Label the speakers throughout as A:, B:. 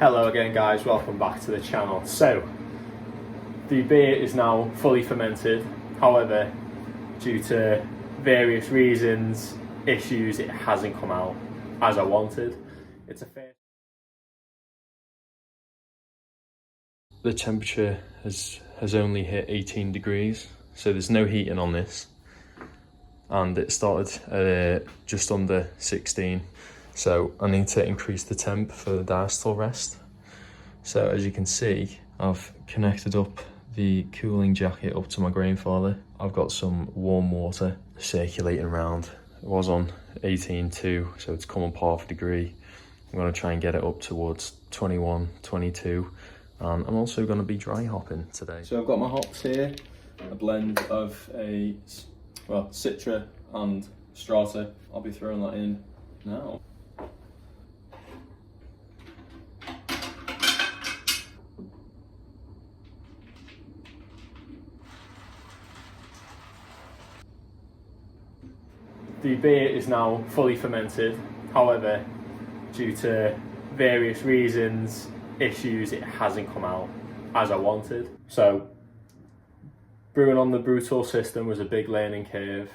A: Hello again guys, welcome back to the channel. So, the beer is now fully fermented, however, due to various reasons, issues, it hasn't come out as I wanted. It's a fair... The temperature has only hit 18 degrees, so there's no heating on this. And it started just under 16. So I need to increase the temp for the diastole rest. So as you can see, I've connected up the cooling jacket up to my grain father. I've got some warm water circulating around. It was on 18.2, so it's come up half a degree. I'm gonna try and get it up towards 21, 22. And I'm also gonna be dry hopping today. So I've got my hops here, a blend of Citra and Strata. I'll be throwing that in now. The beer is now fully fermented, however, due to various reasons, issues, it hasn't come out as I wanted. So, brewing on the Brutal system was a big learning curve,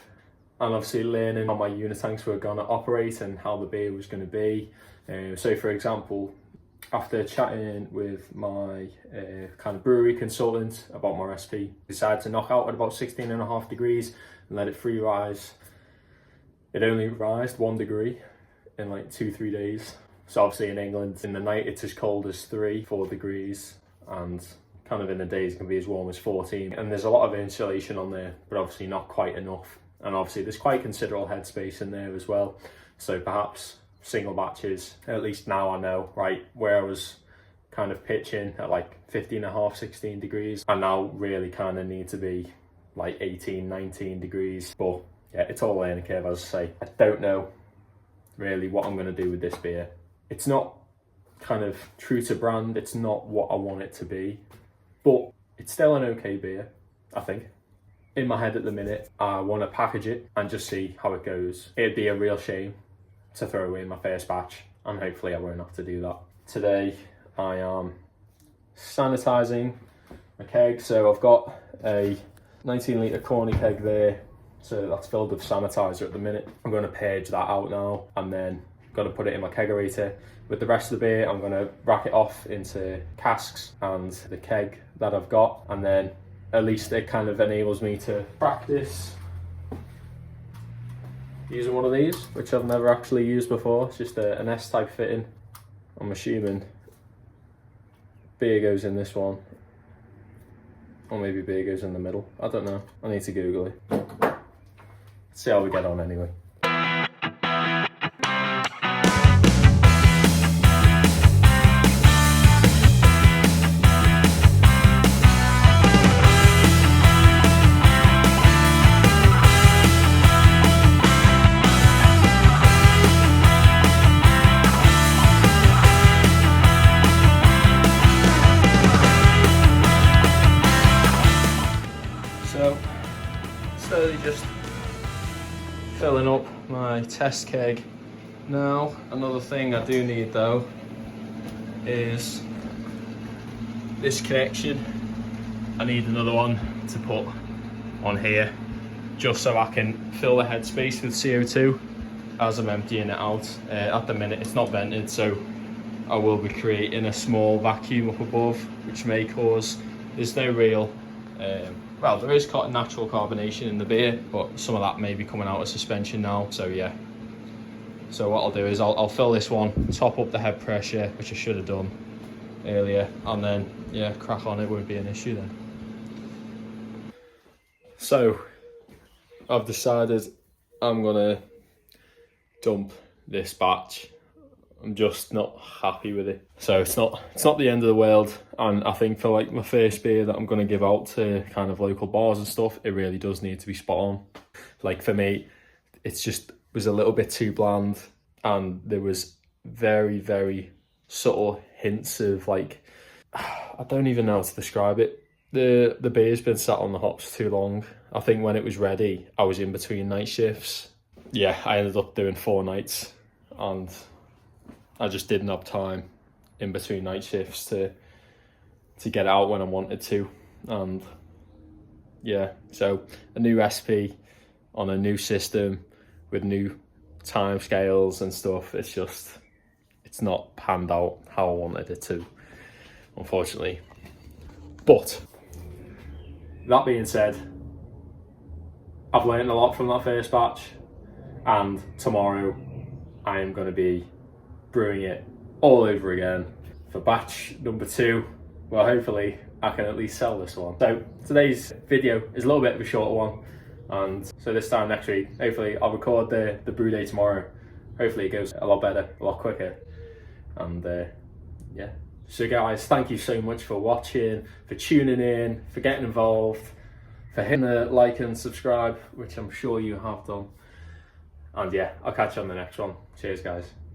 A: and obviously learning how my unit tanks were going to operate and how the beer was going to be. So for example, after chatting with my kind of brewery consultant about my recipe, decided to knock out at about 16.5 degrees and let it free rise. It only rised 1 degree in like 2-3 days. So obviously in England, in the night it's as cold as 3-4 degrees, and kind of in the days it can be as warm as 14. And there's a lot of insulation on there, but obviously not quite enough. And obviously there's quite considerable headspace in there as well. So perhaps single batches, at least now I know, right, where I was kind of pitching at like 15.5, 16 degrees, I now really kind of need to be like 18, 19 degrees. But yeah, it's all learning curve, as I say. I don't know really what I'm going to do with this beer. It's not kind of true to brand, it's not what I want it to be, but it's still an okay beer, I think. In my head at the minute, I want to package it and just see how it goes. It'd be a real shame to throw away my first batch, and hopefully I won't have to do that. Today I am sanitising my keg, so I've got a 19 litre corny keg there. So that's filled with sanitizer at the minute. I'm going to purge that out now, and then I'm going to put it in my kegerator. With the rest of the beer, I'm going to rack it off into casks and the keg that I've got, and then at least it kind of enables me to practice using one of these, which I've never actually used before. It's just an S-type fitting. I'm assuming beer goes in this one, or maybe beer goes in the middle. I don't know. I need to Google it. See how we get on anyway. So, slowly just filling up my test keg now. Another thing I do need though is this connection. I need another one to put on here just so I can fill the headspace with CO2 as I'm emptying it out. At the minute it's not vented, so I will be creating a small vacuum up above, which may cause, there's no real well, there is natural carbonation in the beer, but some of that may be coming out of suspension now, so yeah. So what I'll do is I'll fill this one, top up the head pressure, which I should have done earlier, and then, yeah, crack on. It won't be an issue then. So, I've decided I'm gonna dump this batch. I'm just not happy with it. So it's not the end of the world, and I think for like my first beer that I'm going to give out to kind of local bars and stuff, it really does need to be spot on. Like for me, it's just was a little bit too bland, and there was very, very subtle hints of like, I don't even know how to describe it. The beer's been sat on the hops too long. I think when it was ready, I was in between night shifts. Yeah, I ended up doing 4 nights, and I just didn't have time in between night shifts to get out when I wanted to. And yeah, so a new recipe on a new system with new time scales and stuff, it's not panned out how I wanted it to, unfortunately. But that being said, I've learned a lot from that first batch, and tomorrow I am going to be brewing it all over again for batch number 2. Well, hopefully I can at least sell this one. So today's video is a little bit of a shorter one, and so this time next week, hopefully I'll record the brew day tomorrow. Hopefully it goes a lot better, a lot quicker. And yeah. So guys, thank you so much for watching, for tuning in, for getting involved, for hitting the like and subscribe, which I'm sure you have done. And yeah, I'll catch you on the next one. Cheers guys.